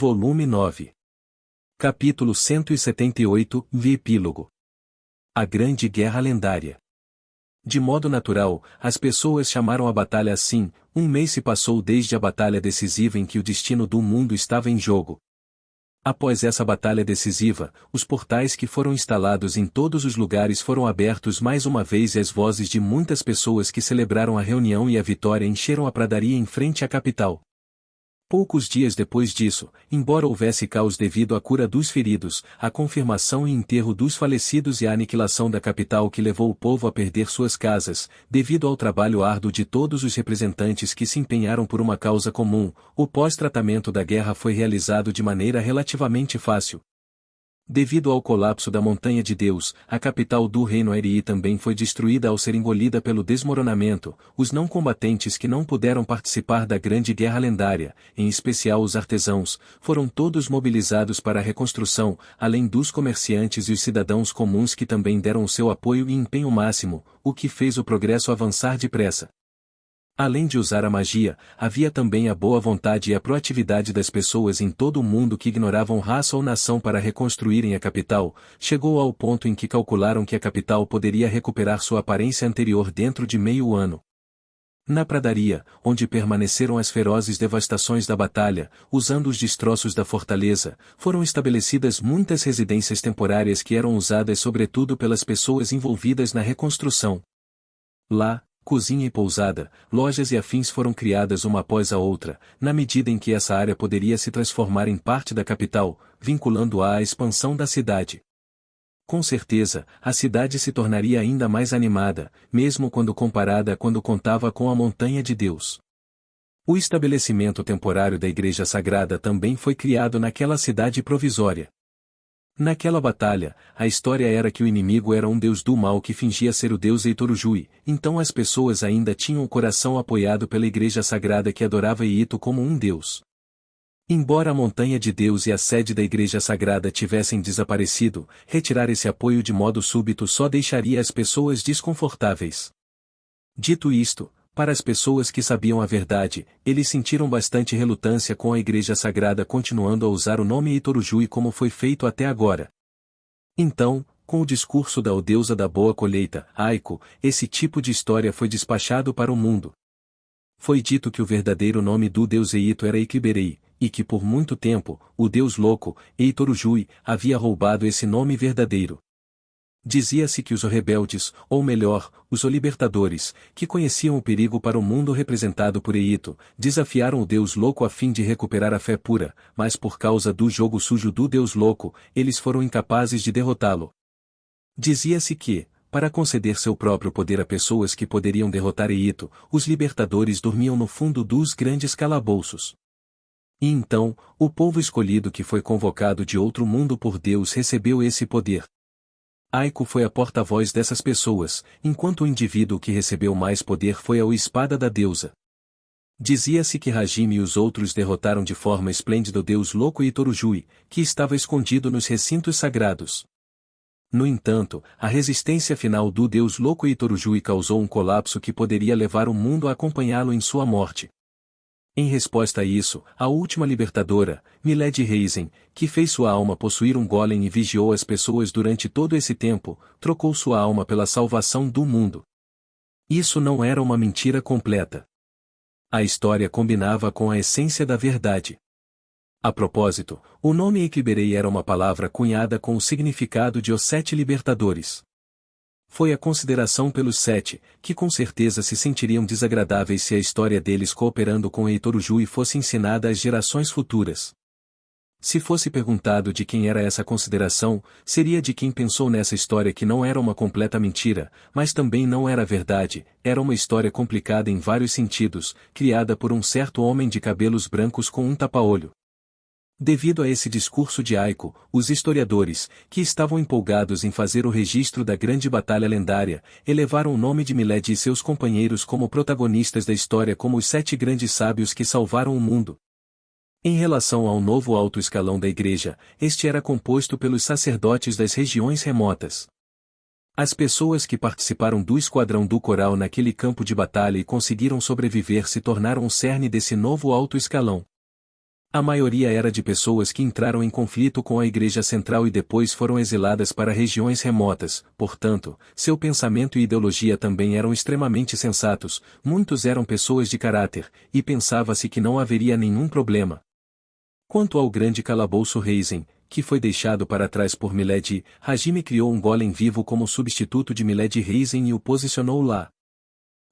Volume 9. Capítulo 178, Epílogo. A Grande Guerra Lendária. De modo natural, as pessoas chamaram a batalha assim. Um mês se passou desde a batalha decisiva em que o destino do mundo estava em jogo. Após essa batalha decisiva, os portais que foram instalados em todos os lugares foram abertos mais uma vez e as vozes de muitas pessoas que celebraram a reunião e a vitória encheram a pradaria em frente à capital. Poucos dias depois disso, embora houvesse caos devido à cura dos feridos, a confirmação e enterro dos falecidos e a aniquilação da capital que levou o povo a perder suas casas, devido ao trabalho árduo de todos os representantes que se empenharam por uma causa comum, o pós-tratamento da guerra foi realizado de maneira relativamente fácil. Devido ao colapso da Montanha de Deus, a capital do reino Aerii também foi destruída ao ser engolida pelo desmoronamento. Os não combatentes que não puderam participar da grande guerra lendária, em especial os artesãos, foram todos mobilizados para a reconstrução, além dos comerciantes e os cidadãos comuns que também deram o seu apoio e empenho máximo, o que fez o progresso avançar depressa. Além de usar a magia, havia também a boa vontade e a proatividade das pessoas em todo o mundo que ignoravam raça ou nação para reconstruírem a capital. Chegou ao ponto em que calcularam que a capital poderia recuperar sua aparência anterior dentro de meio ano. Na pradaria, onde permaneceram as ferozes devastações da batalha, usando os destroços da fortaleza, foram estabelecidas muitas residências temporárias que eram usadas sobretudo pelas pessoas envolvidas na reconstrução. Lá, cozinha e pousada, lojas e afins foram criadas uma após a outra, na medida em que essa área poderia se transformar em parte da capital, vinculando-a à expansão da cidade. Com certeza, a cidade se tornaria ainda mais animada, mesmo quando comparada quando contava com a Montanha de Deus. O estabelecimento temporário da Igreja Sagrada também foi criado naquela cidade provisória. Naquela batalha, a história era que o inimigo era um deus do mal que fingia ser o deus Eitorujui, então as pessoas ainda tinham o coração apoiado pela Igreja Sagrada que adorava Eito como um deus. Embora a Montanha de Deus e a sede da Igreja Sagrada tivessem desaparecido, retirar esse apoio de modo súbito só deixaria as pessoas desconfortáveis. Dito isto, para as pessoas que sabiam a verdade, eles sentiram bastante relutância com a Igreja Sagrada continuando a usar o nome Eitorujui como foi feito até agora. Então, com o discurso da deusa da boa colheita, Aiko, esse tipo de história foi despachado para o mundo. Foi dito que o verdadeiro nome do deus Eito era Equiberei, e que por muito tempo, o deus louco, Eitorujui, havia roubado esse nome verdadeiro. Dizia-se que os rebeldes, ou melhor, os libertadores, que conheciam o perigo para o mundo representado por Eito, desafiaram o Deus Louco a fim de recuperar a fé pura, mas por causa do jogo sujo do Deus Louco, eles foram incapazes de derrotá-lo. Dizia-se que, para conceder seu próprio poder a pessoas que poderiam derrotar Eito, os libertadores dormiam no fundo dos grandes calabouços. E então, o povo escolhido que foi convocado de outro mundo por Deus recebeu esse poder. Aiko foi a porta-voz dessas pessoas, enquanto o indivíduo que recebeu mais poder foi a espada da deusa. Dizia-se que Hajime e os outros derrotaram de forma esplêndida o deus louco Eitorujui, que estava escondido nos recintos sagrados. No entanto, a resistência final do deus louco Eitorujui causou um colapso que poderia levar o mundo a acompanhá-lo em sua morte. Em resposta a isso, a última libertadora, Milady Reisen, que fez sua alma possuir um golem e vigiou as pessoas durante todo esse tempo, trocou sua alma pela salvação do mundo. Isso não era uma mentira completa. A história combinava com a essência da verdade. A propósito, o nome Equiberei era uma palavra cunhada com o significado de os 7 libertadores. Foi a consideração pelos 7, que com certeza se sentiriam desagradáveis se a história deles cooperando com Eitorujui fosse ensinada às gerações futuras. Se fosse perguntado de quem era essa consideração, seria de quem pensou nessa história que não era uma completa mentira, mas também não era verdade, era uma história complicada em vários sentidos, criada por um certo homem de cabelos brancos com um tapa-olho. Devido a esse discurso de Aiko, os historiadores, que estavam empolgados em fazer o registro da grande batalha lendária, elevaram o nome de Milady e seus companheiros como protagonistas da história como os 7 grandes sábios que salvaram o mundo. Em relação ao novo alto escalão da igreja, este era composto pelos sacerdotes das regiões remotas. As pessoas que participaram do esquadrão do coral naquele campo de batalha e conseguiram sobreviver se tornaram o cerne desse novo alto escalão. A maioria era de pessoas que entraram em conflito com a Igreja Central e depois foram exiladas para regiões remotas, portanto, seu pensamento e ideologia também eram extremamente sensatos, muitos eram pessoas de caráter, e pensava-se que não haveria nenhum problema. Quanto ao grande calabouço Raisin, que foi deixado para trás por Milady, Hajime criou um golem vivo como substituto de Milady Raisin e o posicionou lá.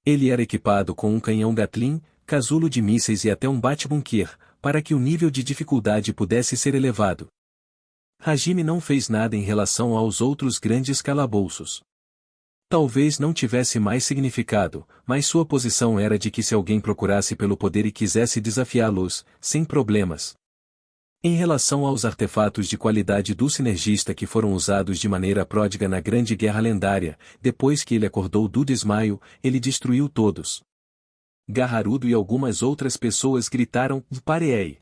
Ele era equipado com um canhão Gatling, casulo de mísseis e até um bate-bunker, para que o nível de dificuldade pudesse ser elevado. Hajime não fez nada em relação aos outros grandes calabouços. Talvez não tivesse mais significado, mas sua posição era de que se alguém procurasse pelo poder e quisesse desafiá-los, sem problemas. Em relação aos artefatos de qualidade do sinergista que foram usados de maneira pródiga na Grande Guerra Lendária, depois que ele acordou do desmaio, ele destruiu todos. Gaharudo e algumas outras pessoas gritaram, "Parei!"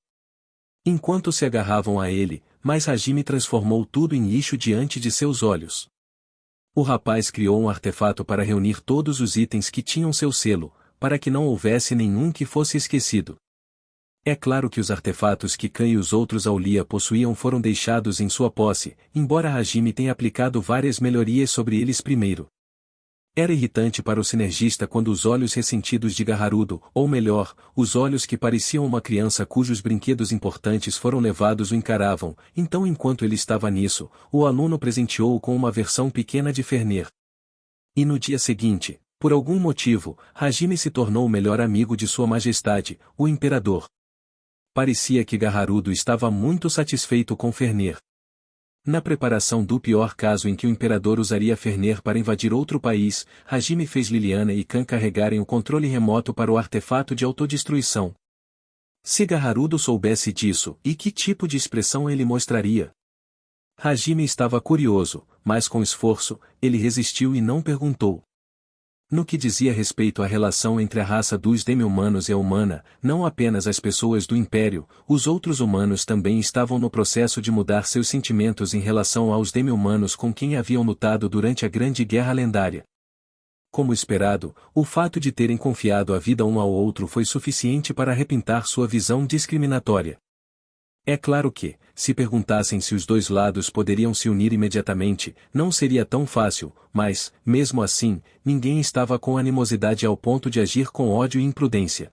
enquanto se agarravam a ele, mas Hajime transformou tudo em lixo diante de seus olhos. O rapaz criou um artefato para reunir todos os itens que tinham seu selo, para que não houvesse nenhum que fosse esquecido. É claro que os artefatos que Kan e os outros Aulia possuíam foram deixados em sua posse, embora Hajime tenha aplicado várias melhorias sobre eles primeiro. Era irritante para o sinergista quando os olhos ressentidos de Gaharudo, ou melhor, os olhos que pareciam uma criança cujos brinquedos importantes foram levados o encaravam, então enquanto ele estava nisso, o aluno presenteou-o com uma versão pequena de Ferner. E no dia seguinte, por algum motivo, Hajime se tornou o melhor amigo de Sua Majestade, o Imperador. Parecia que Gaharudo estava muito satisfeito com Ferner. Na preparação do pior caso em que o imperador usaria Ferner para invadir outro país, Hajime fez Liliana e Kan carregarem o controle remoto para o artefato de autodestruição. Se Gaharudo soubesse disso, e que tipo de expressão ele mostraria? Hajime estava curioso, mas com esforço, ele resistiu e não perguntou. No que dizia respeito à relação entre a raça dos demi-humanos e a humana, não apenas as pessoas do Império, os outros humanos também estavam no processo de mudar seus sentimentos em relação aos demi-humanos com quem haviam lutado durante a Grande Guerra Lendária. Como esperado, o fato de terem confiado a vida um ao outro foi suficiente para repintar sua visão discriminatória. É claro que, se perguntassem se os dois lados poderiam se unir imediatamente, não seria tão fácil, mas, mesmo assim, ninguém estava com animosidade ao ponto de agir com ódio e imprudência.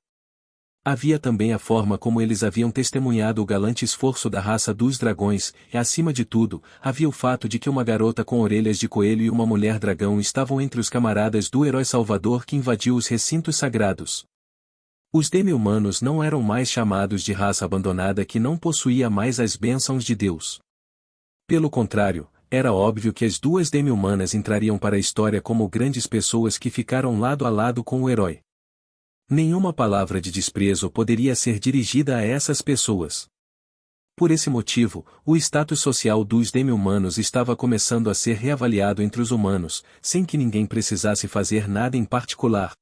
Havia também a forma como eles haviam testemunhado o galante esforço da raça dos dragões, e acima de tudo, havia o fato de que uma garota com orelhas de coelho e uma mulher dragão estavam entre os camaradas do herói salvador que invadiu os recintos sagrados. Os demi-humanos não eram mais chamados de raça abandonada que não possuía mais as bênçãos de Deus. Pelo contrário, era óbvio que as duas demi-humanas entrariam para a história como grandes pessoas que ficaram lado a lado com o herói. Nenhuma palavra de desprezo poderia ser dirigida a essas pessoas. Por esse motivo, o status social dos demi-humanos estava começando a ser reavaliado entre os humanos, sem que ninguém precisasse fazer nada em particular.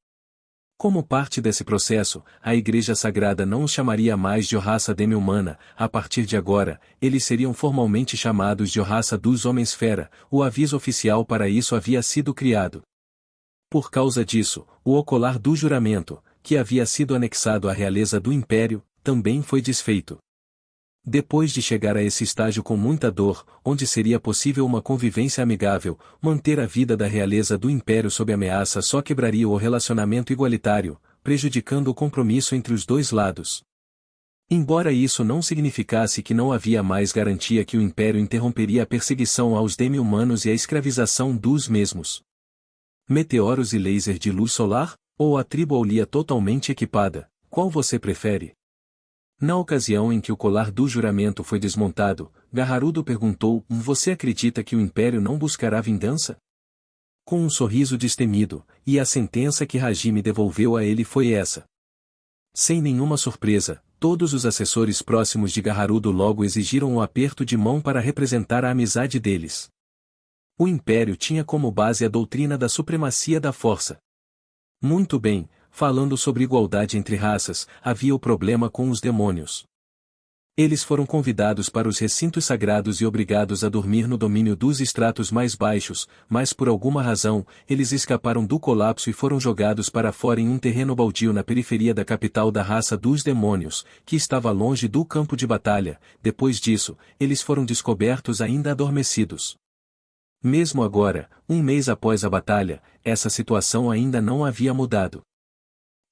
Como parte desse processo, a Igreja Sagrada não os chamaria mais de raça demi-humana, a partir de agora, eles seriam formalmente chamados de raça dos Homens-Fera, o aviso oficial para isso havia sido criado. Por causa disso, o colar do juramento, que havia sido anexado à realeza do Império, também foi desfeito. Depois de chegar a esse estágio com muita dor, onde seria possível uma convivência amigável, manter a vida da realeza do Império sob ameaça só quebraria o relacionamento igualitário, prejudicando o compromisso entre os dois lados. Embora isso não significasse que não havia mais garantia que o Império interromperia a perseguição aos demi-humanos e a escravização dos mesmos. Meteoros e laser de luz solar, ou a tribo Aulia totalmente equipada, qual você prefere? Na ocasião em que o colar do juramento foi desmontado, Gaharudo perguntou, você acredita que o Império não buscará vingança? Com um sorriso destemido, e a sentença que Hajime devolveu a ele foi essa. Sem nenhuma surpresa, todos os assessores próximos de Gaharudo logo exigiram um aperto de mão para representar a amizade deles. O Império tinha como base a doutrina da supremacia da força. Muito bem. Falando sobre igualdade entre raças, havia o problema com os demônios. Eles foram convidados para os recintos sagrados e obrigados a dormir no domínio dos estratos mais baixos, mas por alguma razão, eles escaparam do colapso e foram jogados para fora em um terreno baldio na periferia da capital da raça dos demônios, que estava longe do campo de batalha. Depois disso, eles foram descobertos ainda adormecidos. Mesmo agora, um mês após a batalha, essa situação ainda não havia mudado.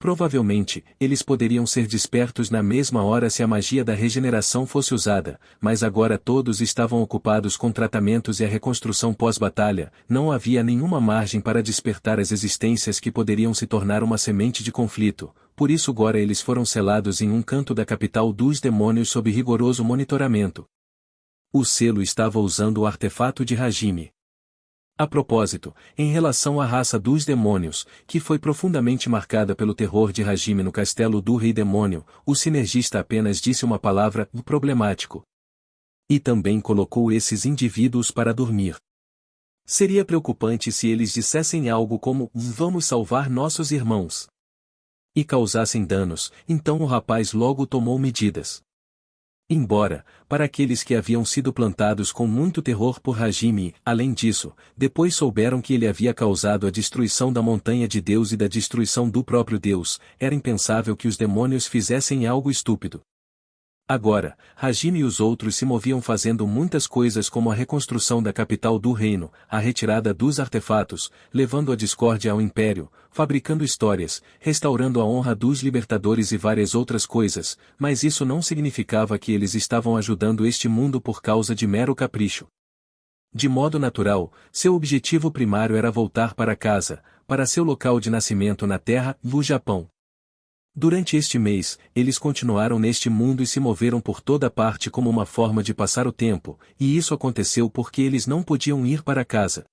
Provavelmente, eles poderiam ser despertos na mesma hora se a magia da regeneração fosse usada, mas agora todos estavam ocupados com tratamentos e a reconstrução pós-batalha, não havia nenhuma margem para despertar as existências que poderiam se tornar uma semente de conflito, por isso agora eles foram selados em um canto da capital dos demônios sob rigoroso monitoramento. O selo estava usando o artefato de Hajime. A propósito, em relação à raça dos demônios, que foi profundamente marcada pelo terror de Hajime no castelo do Rei Demônio, o sinergista apenas disse uma palavra, problemático. E também colocou esses indivíduos para dormir. Seria preocupante se eles dissessem algo como, vamos salvar nossos irmãos. E causassem danos, então o rapaz logo tomou medidas. Embora, para aqueles que haviam sido plantados com muito terror por Hajime, além disso, depois souberam que ele havia causado a destruição da montanha de Deus e da destruição do próprio Deus, era impensável que os demônios fizessem algo estúpido. Agora, Hajime e os outros se moviam fazendo muitas coisas como a reconstrução da capital do reino, a retirada dos artefatos, levando a discórdia ao império, fabricando histórias, restaurando a honra dos libertadores e várias outras coisas, mas isso não significava que eles estavam ajudando este mundo por causa de mero capricho. De modo natural, seu objetivo primário era voltar para casa, para seu local de nascimento na Terra, no Japão. Durante este mês, eles continuaram neste mundo e se moveram por toda parte como uma forma de passar o tempo, e isso aconteceu porque eles não podiam ir para casa.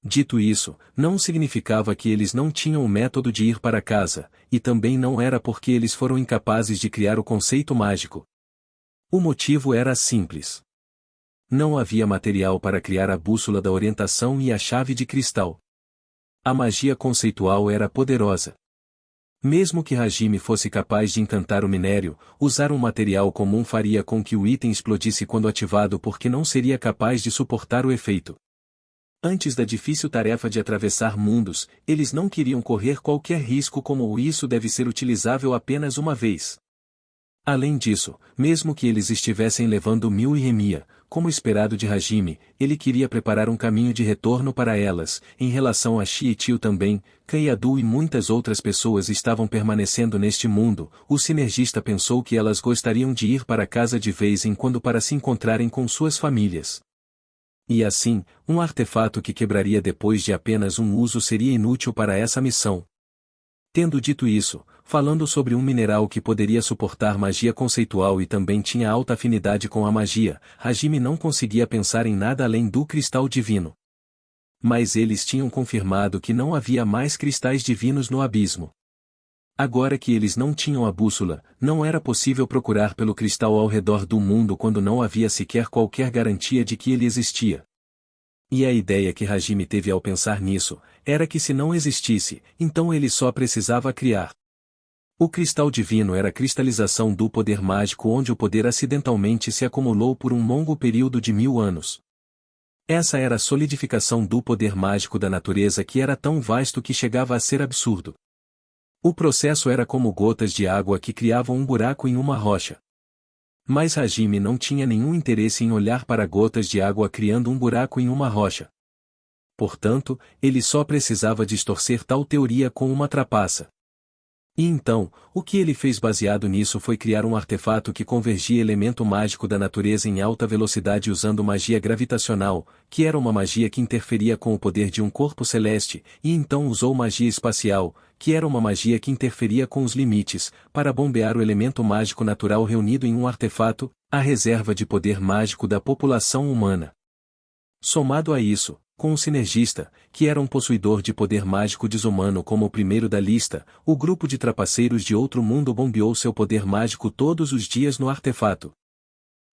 Dito isso, não significava que eles não tinham o método de ir para casa, e também não era porque eles foram incapazes de criar o conceito mágico. O motivo era simples. Não havia material para criar a bússola da orientação e a chave de cristal. A magia conceitual era poderosa. Mesmo que Hajime fosse capaz de encantar o minério, usar um material comum faria com que o item explodisse quando ativado porque não seria capaz de suportar o efeito. Antes da difícil tarefa de atravessar mundos, eles não queriam correr qualquer risco como isso deve ser utilizável apenas uma vez. Além disso, mesmo que eles estivessem levando Mil e Remia, como esperado de Hajime, ele queria preparar um caminho de retorno para elas. Em relação a Shi e Tio também, Kaiadu e muitas outras pessoas estavam permanecendo neste mundo, o sinergista pensou que elas gostariam de ir para casa de vez em quando para se encontrarem com suas famílias. E assim, um artefato que quebraria depois de apenas um uso seria inútil para essa missão. Tendo dito isso, falando sobre um mineral que poderia suportar magia conceitual e também tinha alta afinidade com a magia, Hajime não conseguia pensar em nada além do cristal divino. Mas eles tinham confirmado que não havia mais cristais divinos no abismo. Agora que eles não tinham a bússola, não era possível procurar pelo cristal ao redor do mundo quando não havia sequer qualquer garantia de que ele existia. E a ideia que Hajime teve ao pensar nisso, era que se não existisse, então ele só precisava criar. O cristal divino era a cristalização do poder mágico onde o poder acidentalmente se acumulou por um longo período de 1000 anos. Essa era a solidificação do poder mágico da natureza que era tão vasto que chegava a ser absurdo. O processo era como gotas de água que criavam um buraco em uma rocha. Mas Hajime não tinha nenhum interesse em olhar para gotas de água criando um buraco em uma rocha. Portanto, ele só precisava distorcer tal teoria com uma trapaça. E então, o que ele fez baseado nisso foi criar um artefato que convergia elemento mágico da natureza em alta velocidade usando magia gravitacional, que era uma magia que interferia com o poder de um corpo celeste, e então usou magia espacial, que era uma magia que interferia com os limites, para bombear o elemento mágico natural reunido em um artefato, a reserva de poder mágico da população humana. Somado a isso, com o sinergista, que era um possuidor de poder mágico desumano como o primeiro da lista, o grupo de trapaceiros de outro mundo bombeou seu poder mágico todos os dias no artefato.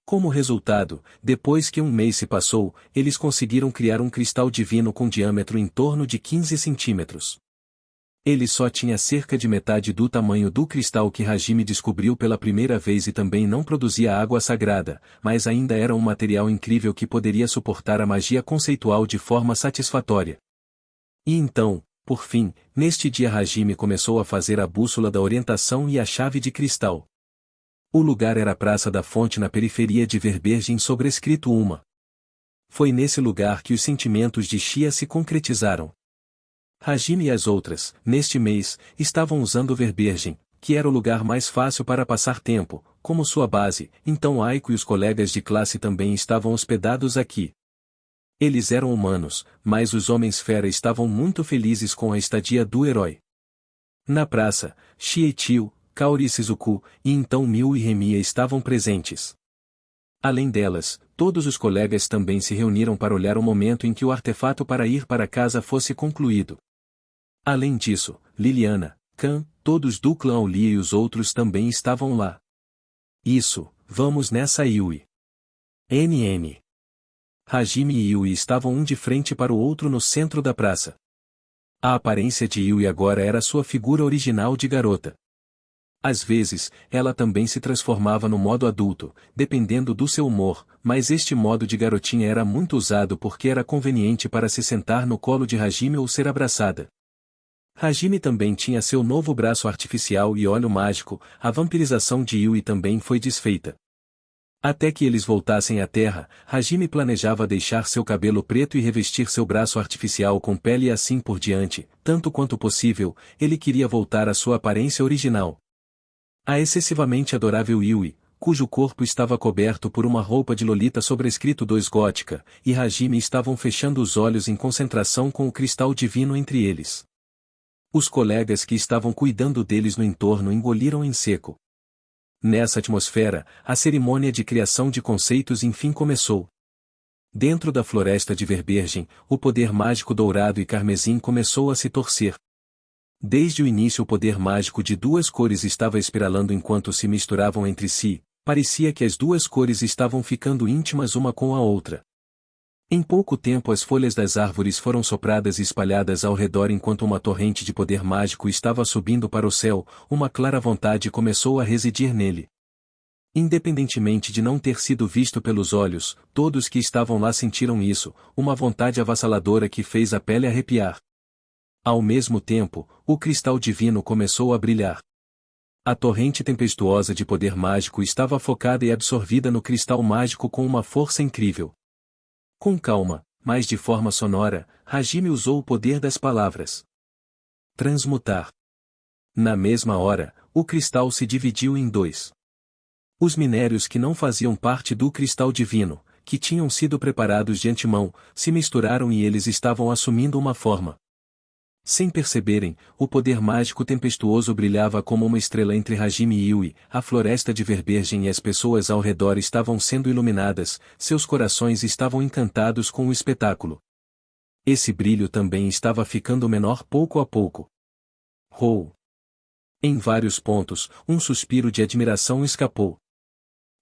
Como resultado, depois que um mês se passou, eles conseguiram criar um cristal divino com diâmetro em torno de 15 centímetros. Ele só tinha cerca de metade do tamanho do cristal que Hajime descobriu pela primeira vez e também não produzia água sagrada, mas ainda era um material incrível que poderia suportar a magia conceitual de forma satisfatória. E então, por fim, neste dia Hajime começou a fazer a bússola da orientação e a chave de cristal. O lugar era a Praça da Fonte na periferia de Verbergen sobrescrito uma. Foi nesse lugar que os sentimentos de Shia se concretizaram. Hajime e as outras, neste mês, estavam usando Verbergen, que era o lugar mais fácil para passar tempo, como sua base, então Aiko e os colegas de classe também estavam hospedados aqui. Eles eram humanos, mas os Homens-Fera estavam muito felizes com a estadia do herói. Na praça, Shietio, Kaori e Shizuku, e então Miu e Remiya estavam presentes. Além delas, todos os colegas também se reuniram para olhar o momento em que o artefato para ir para casa fosse concluído. Além disso, Liliana, Kan, todos do clã Aulia e os outros também estavam lá. Isso, vamos nessa Yui. NN. Hajime e Yui estavam um de frente para o outro no centro da praça. A aparência de Yui agora era sua figura original de garota. Às vezes, ela também se transformava no modo adulto, dependendo do seu humor, mas este modo de garotinha era muito usado porque era conveniente para se sentar no colo de Hajime ou ser abraçada. Hajime também tinha seu novo braço artificial e olho mágico, a vampirização de Yui também foi desfeita. Até que eles voltassem à Terra, Hajime planejava deixar seu cabelo preto e revestir seu braço artificial com pele e assim por diante, tanto quanto possível, ele queria voltar à sua aparência original. A excessivamente adorável Yui, cujo corpo estava coberto por uma roupa de Lolita sobrescrito 2 gótica, e Hajime estavam fechando os olhos em concentração com o cristal divino entre eles. Os colegas que estavam cuidando deles no entorno engoliram em seco. Nessa atmosfera, a cerimônia de criação de conceitos enfim começou. Dentro da floresta de Verbergen, o poder mágico dourado e carmesim começou a se torcer. Desde o início o poder mágico de 2 cores estava espiralando enquanto se misturavam entre si, parecia que as 2 cores estavam ficando íntimas uma com a outra. Em pouco tempo as folhas das árvores foram sopradas e espalhadas ao redor enquanto uma torrente de poder mágico estava subindo para o céu, uma clara vontade começou a residir nele. Independentemente de não ter sido visto pelos olhos, todos que estavam lá sentiram isso, uma vontade avassaladora que fez a pele arrepiar. Ao mesmo tempo, o cristal divino começou a brilhar. A torrente tempestuosa de poder mágico estava focada e absorvida no cristal mágico com uma força incrível. Com calma, mas de forma sonora, Hajime usou o poder das palavras. Transmutar. Na mesma hora, o cristal se dividiu em 2. Os minérios que não faziam parte do cristal divino, que tinham sido preparados de antemão, se misturaram e eles estavam assumindo uma forma. Sem perceberem, o poder mágico tempestuoso brilhava como uma estrela entre Hajime e Yui, a floresta de Verbergen e as pessoas ao redor estavam sendo iluminadas, seus corações estavam encantados com o espetáculo. Esse brilho também estava ficando menor pouco a pouco. Rou! Em vários pontos, um suspiro de admiração escapou.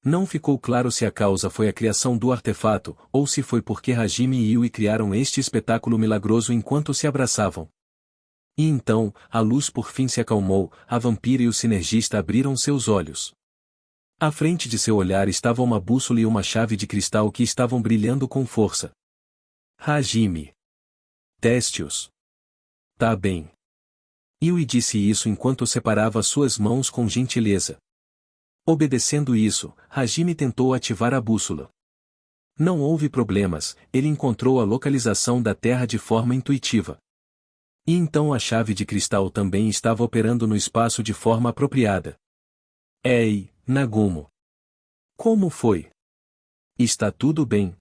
Não ficou claro se a causa foi a criação do artefato, ou se foi porque Hajime e Yui criaram este espetáculo milagroso enquanto se abraçavam. E então, a luz por fim se acalmou, a vampira e o sinergista abriram seus olhos. À frente de seu olhar estava uma bússola e uma chave de cristal que estavam brilhando com força. Hajime. Teste-os. Tá bem. Yui disse isso enquanto separava suas mãos com gentileza. Obedecendo isso, Hajime tentou ativar a bússola. Não houve problemas, ele encontrou a localização da Terra de forma intuitiva. E então a chave de cristal também estava operando no espaço de forma apropriada. Ei, Nagumo. Como foi? Está tudo bem?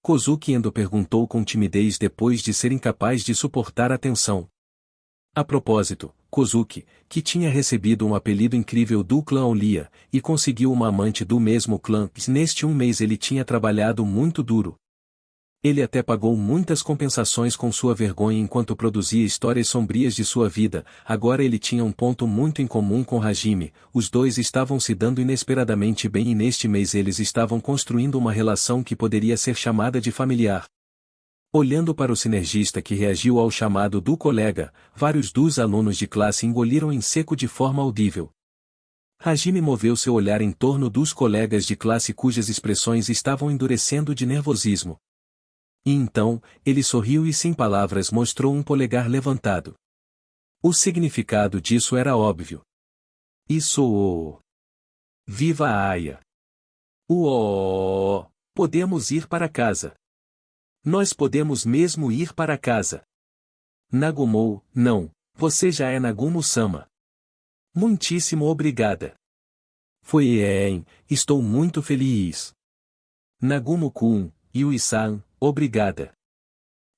Kozuki Endo perguntou com timidez depois de ser incapaz de suportar a tensão. A propósito, Kozuki, que tinha recebido um apelido incrível do clã Aulia, e conseguiu uma amante do mesmo clã, neste um mês ele tinha trabalhado muito duro. Ele até pagou muitas compensações com sua vergonha enquanto produzia histórias sombrias de sua vida, agora ele tinha um ponto muito em comum com Hajime, os dois estavam se dando inesperadamente bem e neste mês eles estavam construindo uma relação que poderia ser chamada de familiar. Olhando para o sinergista que reagiu ao chamado do colega, vários dos alunos de classe engoliram em seco de forma audível. Hajime moveu seu olhar em torno dos colegas de classe cujas expressões estavam endurecendo de nervosismo. E então, ele sorriu e sem palavras mostrou um polegar levantado. O significado disso era óbvio. Isso. Viva a Aya! Podemos ir para casa. Nós podemos mesmo ir para casa. Nagumo, não, você já é Nagumo-sama. Muitíssimo obrigada. Estou muito feliz. Nagumo-kun, Yui-san, obrigada.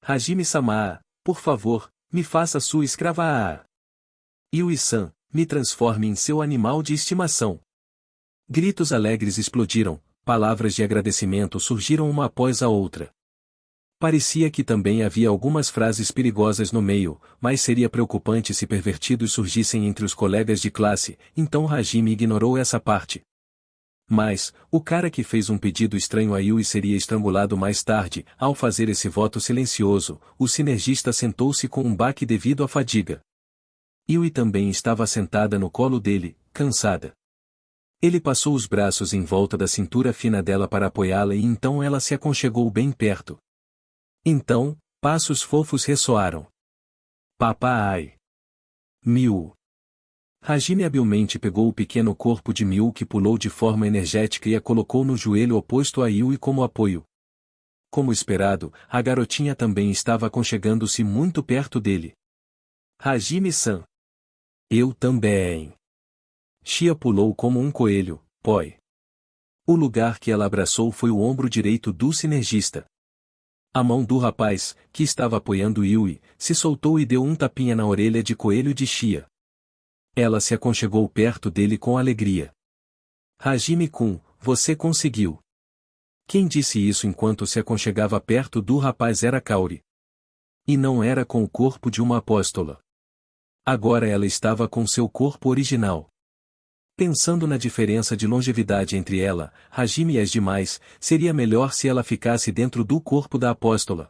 Hajime-sama, por favor, me faça sua escrava. Yui-san, me transforme em seu animal de estimação. Gritos alegres explodiram, palavras de agradecimento surgiram uma após a outra. Parecia que também havia algumas frases perigosas no meio, mas seria preocupante se pervertidos surgissem entre os colegas de classe, então Hajime ignorou essa parte. Mas, o cara que fez um pedido estranho a Yui seria estrangulado mais tarde. Ao fazer esse voto silencioso, o sinergista sentou-se com um baque devido à fadiga. Yui também estava sentada no colo dele, cansada. Ele passou os braços em volta da cintura fina dela para apoiá-la e então ela se aconchegou bem perto. Então, passos fofos ressoaram. Papai! Miu! Hajime habilmente pegou o pequeno corpo de Miu que pulou de forma energética e a colocou no joelho oposto a Yui como apoio. Como esperado, a garotinha também estava aconchegando-se muito perto dele. Hajime-san! Eu também! Shia pulou como um coelho, poi. O lugar que ela abraçou foi o ombro direito do sinergista. A mão do rapaz, que estava apoiando Yui, se soltou e deu um tapinha na orelha de coelho de Shia. Ela se aconchegou perto dele com alegria. Hajime-kun, você conseguiu. Quem disse isso enquanto se aconchegava perto do rapaz era Kaori. E não era com o corpo de uma apóstola. Agora ela estava com seu corpo original. Pensando na diferença de longevidade entre ela, Hajime e as demais, seria melhor se ela ficasse dentro do corpo da apóstola.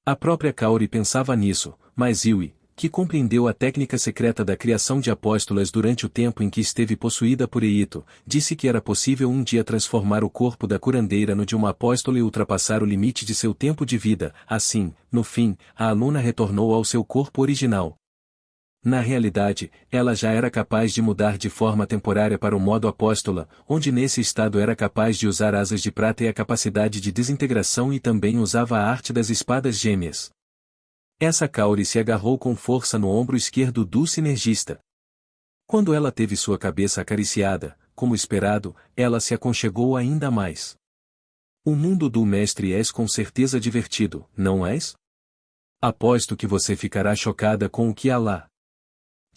A própria Kaori pensava nisso, mas Yui, que compreendeu a técnica secreta da criação de apóstolas durante o tempo em que esteve possuída por Eito, disse que era possível um dia transformar o corpo da curandeira no de uma apóstola e ultrapassar o limite de seu tempo de vida. Assim, no fim, a aluna retornou ao seu corpo original. Na realidade, ela já era capaz de mudar de forma temporária para o modo apóstola, onde nesse estado era capaz de usar asas de prata e a capacidade de desintegração e também usava a arte das espadas gêmeas. Essa Kaori se agarrou com força no ombro esquerdo do sinergista. Quando ela teve sua cabeça acariciada, como esperado, ela se aconchegou ainda mais. O mundo do mestre és com certeza divertido, não és? Aposto que você ficará chocada com o que há lá.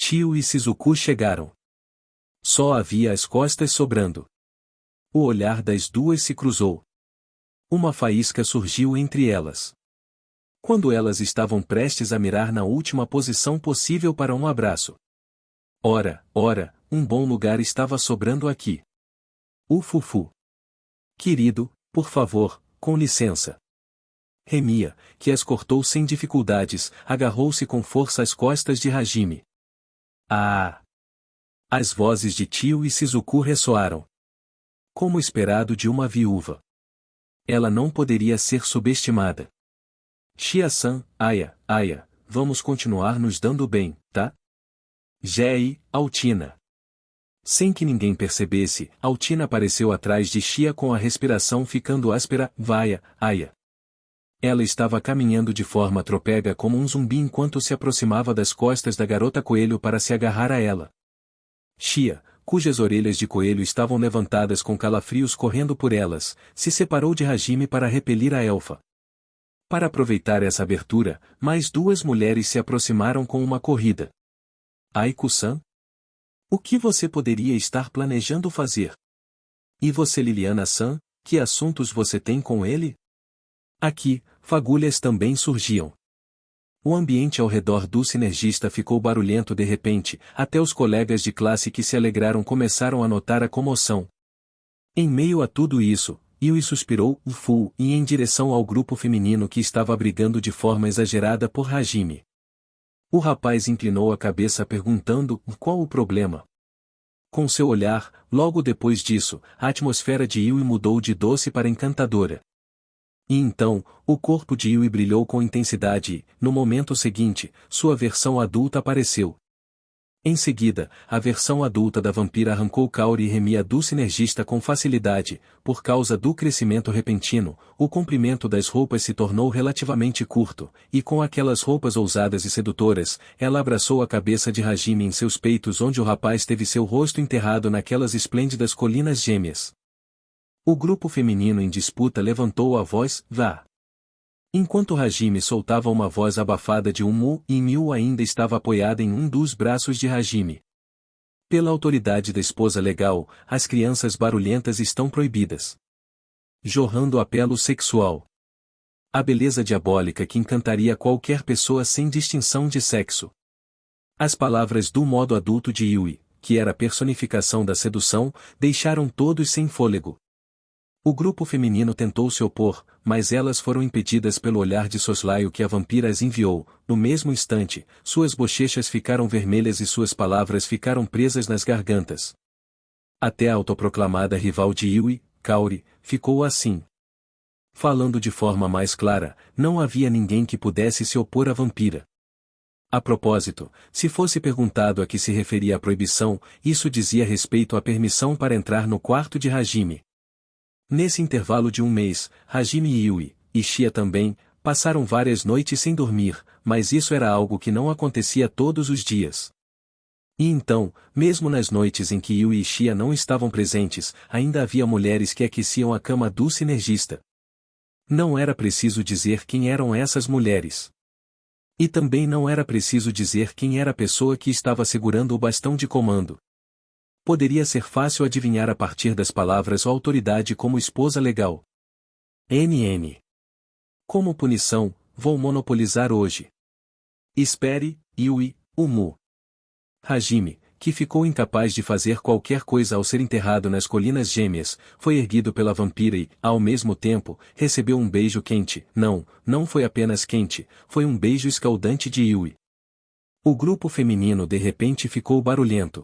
Tio e Shizuku chegaram. Só havia as costas sobrando. O olhar das duas se cruzou. Uma faísca surgiu entre elas. Quando elas estavam prestes a mirar na última posição possível para um abraço. Ora, um bom lugar estava sobrando aqui. O Fufu. Querido, por favor, com licença. Remia, que as cortou sem dificuldades, agarrou-se com força às costas de Hajime. Ah! As vozes de Tio e Shizuku ressoaram. Como esperado de uma viúva. Ela não poderia ser subestimada. Shia-san, Aya, vamos continuar nos dando bem, tá? Gei, Altina. Sem que ninguém percebesse, Altina apareceu atrás de Shia com a respiração ficando áspera. Vaia, Aya. Ela estava caminhando de forma trapega como um zumbi enquanto se aproximava das costas da garota coelho para se agarrar a ela. Shia, cujas orelhas de coelho estavam levantadas com calafrios correndo por elas, se separou de Hajime para repelir a elfa. Para aproveitar essa abertura, mais duas mulheres se aproximaram com uma corrida. Aiko-san? O que você poderia estar planejando fazer? E você Liliana-san, que assuntos você tem com ele? Aqui, fagulhas também surgiam. O ambiente ao redor do sinergista ficou barulhento de repente, até os colegas de classe que se alegraram começaram a notar a comoção. Em meio a tudo isso, Yui suspirou, fu, e em direção ao grupo feminino que estava brigando de forma exagerada por Hajime. O rapaz inclinou a cabeça perguntando, qual o problema? Com seu olhar, logo depois disso, a atmosfera de Yui mudou de doce para encantadora. E então, o corpo de Yui brilhou com intensidade e, no momento seguinte, sua versão adulta apareceu. Em seguida, a versão adulta da vampira arrancou Kaori e remia do sinergista com facilidade. Por causa do crescimento repentino, o comprimento das roupas se tornou relativamente curto, e com aquelas roupas ousadas e sedutoras, ela abraçou a cabeça de Hajime em seus peitos onde o rapaz teve seu rosto enterrado naquelas esplêndidas colinas gêmeas. O grupo feminino em disputa levantou a voz, vá. Enquanto Hajime soltava uma voz abafada de um mu, e Miu ainda estava apoiada em um dos braços de Hajime. Pela autoridade da esposa legal, as crianças barulhentas estão proibidas. Jorrando apelo sexual. A beleza diabólica que encantaria qualquer pessoa sem distinção de sexo. As palavras do modo adulto de Yui, que era a personificação da sedução, deixaram todos sem fôlego. O grupo feminino tentou se opor, mas elas foram impedidas pelo olhar de soslaio que a vampira as enviou. No mesmo instante, suas bochechas ficaram vermelhas e suas palavras ficaram presas nas gargantas. Até a autoproclamada rival de Yui, Kaori, ficou assim. Falando de forma mais clara, não havia ninguém que pudesse se opor à vampira. A propósito, se fosse perguntado a que se referia a proibição, isso dizia respeito à permissão para entrar no quarto de Hajime. Nesse intervalo de um mês, Hajime e Yui, e Shia também, passaram várias noites sem dormir, mas isso era algo que não acontecia todos os dias. E então, mesmo nas noites em que Yui e Shia não estavam presentes, ainda havia mulheres que aqueciam a cama do sinergista. Não era preciso dizer quem eram essas mulheres. E também não era preciso dizer quem era a pessoa que estava segurando o bastão de comando. Poderia ser fácil adivinhar a partir das palavras ou autoridade como esposa legal. NN. Como punição, vou monopolizar hoje. Espere, Yui, Umu. Hajime, que ficou incapaz de fazer qualquer coisa ao ser enterrado nas colinas gêmeas, foi erguido pela vampira e, ao mesmo tempo, recebeu um beijo quente. Não foi apenas quente, foi um beijo escaldante de Yui. O grupo feminino de repente ficou barulhento.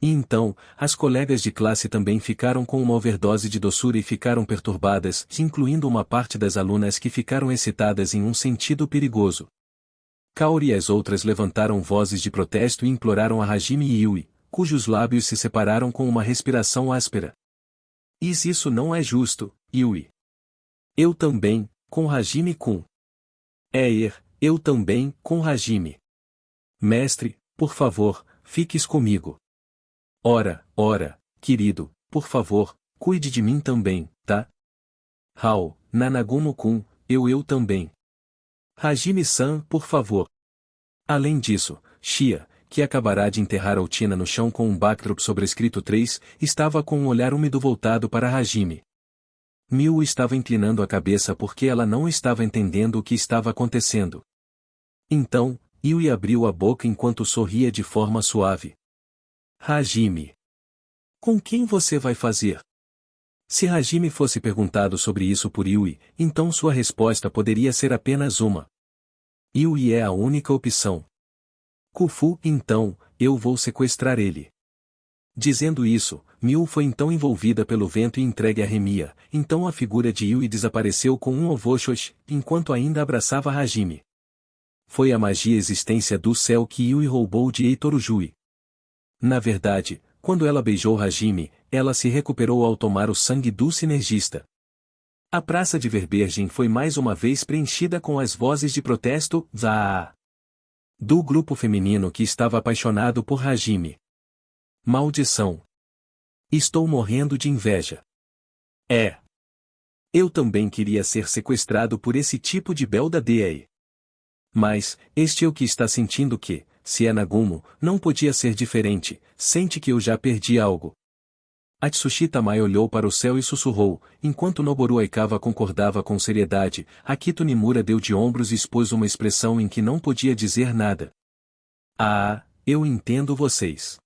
E então, as colegas de classe também ficaram com uma overdose de doçura e ficaram perturbadas, incluindo uma parte das alunas que ficaram excitadas em um sentido perigoso. Kaori e as outras levantaram vozes de protesto e imploraram a Hajime e Yui, cujos lábios se separaram com uma respiração áspera. Isso não é justo, Yui. Eu também, com Hajime-kun. Eu também, com Hajime. Mestre, por favor, fiques comigo. Ora, querido, por favor, cuide de mim também, tá? Hao, Nanagumo-kun, eu também. Hajime-san, por favor. Além disso, Shia, que acabará de enterrar a Utina no chão com um backdrop sobrescrito 3, estava com um olhar úmido voltado para Hajime. Miu estava inclinando a cabeça porque ela não estava entendendo o que estava acontecendo. Então, Yui abriu a boca enquanto sorria de forma suave. Hajime. Com quem você vai fazer? Se Hajime fosse perguntado sobre isso por Yui, então sua resposta poderia ser apenas uma. Yui é a única opção. Kufu, então, eu vou sequestrar ele. Dizendo isso, Miu foi então envolvida pelo vento e entregue a Remia, então a figura de Yui desapareceu com um ovoshosh, enquanto ainda abraçava Hajime. Foi a magia existência do céu que Yui roubou de Eitorujui. Na verdade, quando ela beijou Hajime, ela se recuperou ao tomar o sangue do sinergista. A praça de Verbergen foi mais uma vez preenchida com as vozes de protesto, zaa, do grupo feminino que estava apaixonado por Hajime. Maldição. Estou morrendo de inveja. Eu também queria ser sequestrado por esse tipo de beldadeie. Mas, este é o que está sentindo que, se é Nagumo, não podia ser diferente, sente que eu já perdi algo. Atsushi Tamai olhou para o céu e sussurrou, enquanto Noboru Aikawa concordava com seriedade, Akito Nimura deu de ombros e expôs uma expressão em que não podia dizer nada. Eu entendo vocês.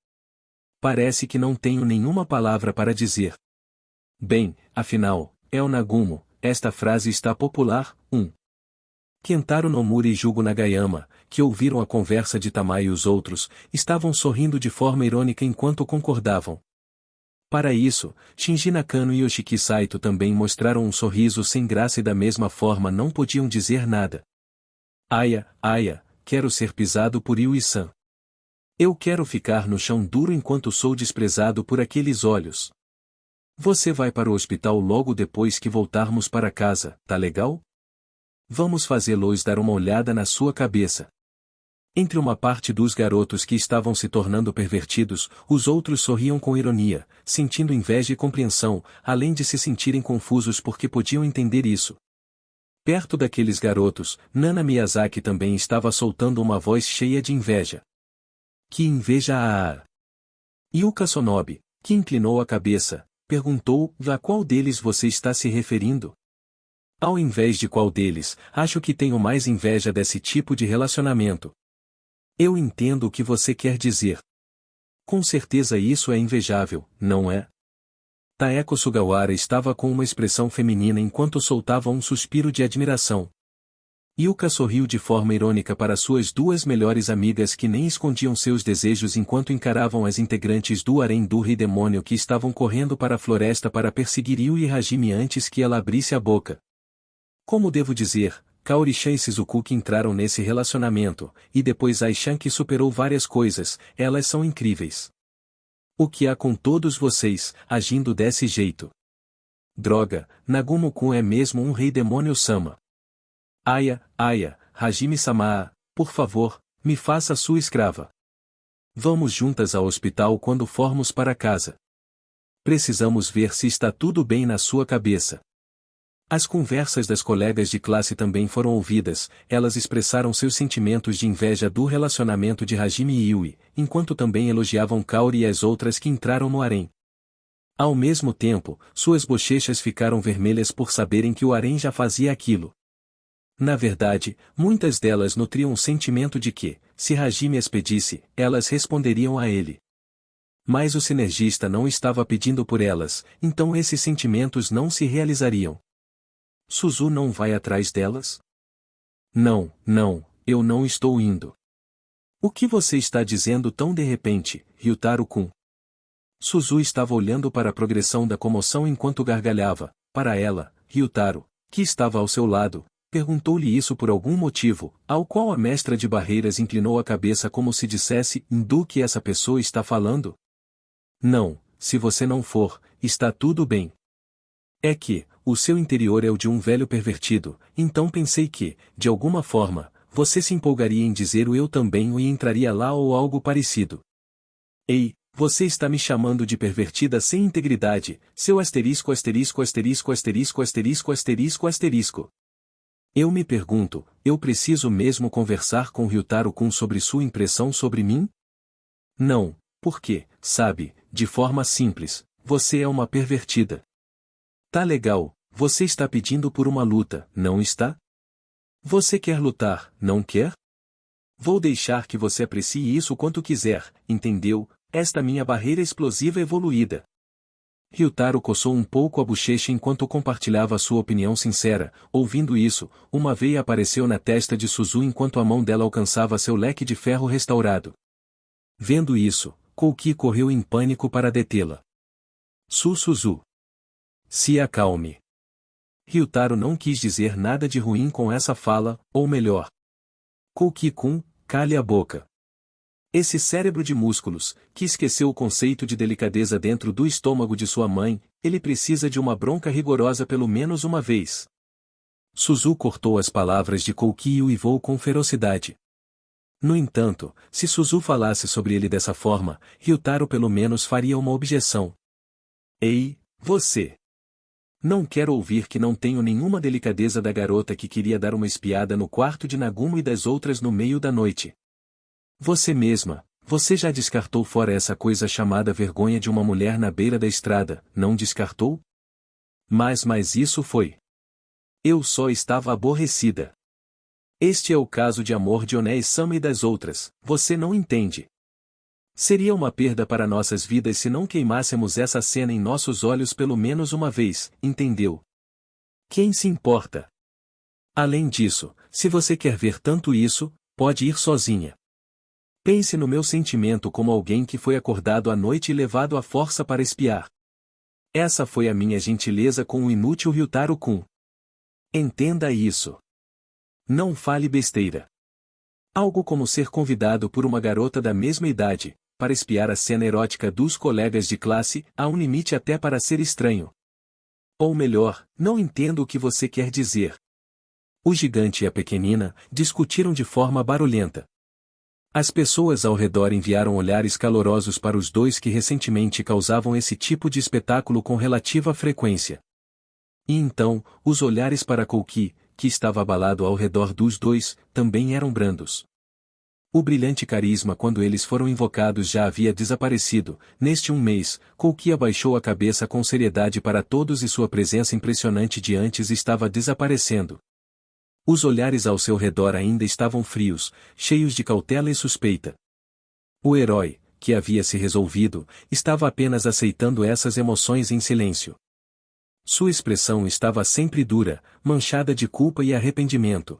Parece que não tenho nenhuma palavra para dizer. Bem, afinal, é o Nagumo, esta frase está popular. 1. Kentaro Nomura e Jugo Nagayama, que ouviram a conversa de Tamae e os outros, estavam sorrindo de forma irônica enquanto concordavam. Para isso, Shinji Nakano e Yoshiki Saito também mostraram um sorriso sem graça e da mesma forma não podiam dizer nada. Aya, quero ser pisado por Yui-san. Eu quero ficar no chão duro enquanto sou desprezado por aqueles olhos. Você vai para o hospital logo depois que voltarmos para casa, tá legal? Vamos fazê-los dar uma olhada na sua cabeça. Entre uma parte dos garotos que estavam se tornando pervertidos, os outros sorriam com ironia, sentindo inveja e compreensão, além de se sentirem confusos porque podiam entender isso. Perto daqueles garotos, Nana Miyazaki também estava soltando uma voz cheia de inveja. Que inveja! Yuka Sonobe, que inclinou a cabeça, perguntou: a qual deles você está se referindo? Ao invés de qual deles, acho que tenho mais inveja desse tipo de relacionamento. Eu entendo o que você quer dizer. Com certeza isso é invejável, não é? Taeko Sugawara estava com uma expressão feminina enquanto soltava um suspiro de admiração. Yuka sorriu de forma irônica para suas duas melhores amigas que nem escondiam seus desejos enquanto encaravam as integrantes do harém do Rei Demônio que estavam correndo para a floresta para perseguir Yui Hajime antes que ela abrisse a boca. Como devo dizer, Kaori-chan e Shizuku entraram nesse relacionamento, e depois Ai-chan que superou várias coisas, elas são incríveis. O que há com todos vocês, agindo desse jeito? Droga, Nagumo-kun é mesmo um rei demônio-sama. Aya, Hajime-sama, por favor, me faça sua escrava. Vamos juntas ao hospital quando formos para casa. Precisamos ver se está tudo bem na sua cabeça. As conversas das colegas de classe também foram ouvidas, elas expressaram seus sentimentos de inveja do relacionamento de Hajime e Yui, enquanto também elogiavam Kaori e as outras que entraram no harém. Ao mesmo tempo, suas bochechas ficaram vermelhas por saberem que o harém já fazia aquilo. Na verdade, muitas delas nutriam um sentimento de que, se Hajime as pedisse, elas responderiam a ele. Mas o sinergista não estava pedindo por elas, então esses sentimentos não se realizariam. Suzu não vai atrás delas? Não, eu não estou indo. O que você está dizendo tão de repente, Ryutaro-kun? Suzu estava olhando para a progressão da comoção enquanto gargalhava. Para ela, Ryutaro, que estava ao seu lado, perguntou-lhe isso por algum motivo, ao qual a mestra de barreiras inclinou a cabeça como se dissesse: do que essa pessoa está falando? Não, se você não for, está tudo bem. É que, o seu interior é o de um velho pervertido, então pensei que, de alguma forma, você se empolgaria em dizer o eu também e entraria lá ou algo parecido. Ei, você está me chamando de pervertida sem integridade, seu asterisco asterisco asterisco asterisco asterisco asterisco asterisco. Eu me pergunto, eu preciso mesmo conversar com Ryutaro-kun sobre sua impressão sobre mim? Não, porque, sabe, de forma simples, você é uma pervertida. Tá legal, você está pedindo por uma luta, não está? Você quer lutar, não quer? Vou deixar que você aprecie isso quanto quiser, entendeu? Esta minha barreira explosiva evoluída. Ryutaro coçou um pouco a bochecha enquanto compartilhava sua opinião sincera. Ouvindo isso, uma veia apareceu na testa de Suzu enquanto a mão dela alcançava seu leque de ferro restaurado. Vendo isso, Kouki correu em pânico para detê-la. Suzu. Se acalme. Ryutaro não quis dizer nada de ruim com essa fala, ou melhor. Kouki-kun, cale a boca. Esse cérebro de músculos, que esqueceu o conceito de delicadeza dentro do estômago de sua mãe, ele precisa de uma bronca rigorosa pelo menos uma vez. Suzu cortou as palavras de Kouki e uivou com ferocidade. No entanto, se Suzu falasse sobre ele dessa forma, Ryutaro pelo menos faria uma objeção. Ei, você! Não quero ouvir que não tenho nenhuma delicadeza da garota que queria dar uma espiada no quarto de Nagumo e das outras no meio da noite. Você mesma, você já descartou fora essa coisa chamada vergonha de uma mulher na beira da estrada, não descartou? Mas isso foi. Eu só estava aborrecida. Este é o caso de amor de Onei-sama e das outras, você não entende. Seria uma perda para nossas vidas se não queimássemos essa cena em nossos olhos pelo menos uma vez, entendeu? Quem se importa? Além disso, se você quer ver tanto isso, pode ir sozinha. Pense no meu sentimento como alguém que foi acordado à noite e levado à força para espiar. Essa foi a minha gentileza com o inútil Ryutaro-kun. Entenda isso. Não fale besteira. Algo como ser convidado por uma garota da mesma idade, para espiar a cena erótica dos colegas de classe, há um limite até para ser estranho. Ou melhor, não entendo o que você quer dizer. O gigante e a pequenina discutiram de forma barulhenta. As pessoas ao redor enviaram olhares calorosos para os dois que recentemente causavam esse tipo de espetáculo com relativa frequência. E então, os olhares para Kouki, que estava abalado ao redor dos dois, também eram brandos. O brilhante carisma quando eles foram invocados já havia desaparecido. Neste um mês, Kouki abaixou a cabeça com seriedade para todos e sua presença impressionante de antes estava desaparecendo. Os olhares ao seu redor ainda estavam frios, cheios de cautela e suspeita. O herói, que havia se resolvido, estava apenas aceitando essas emoções em silêncio. Sua expressão estava sempre dura, manchada de culpa e arrependimento.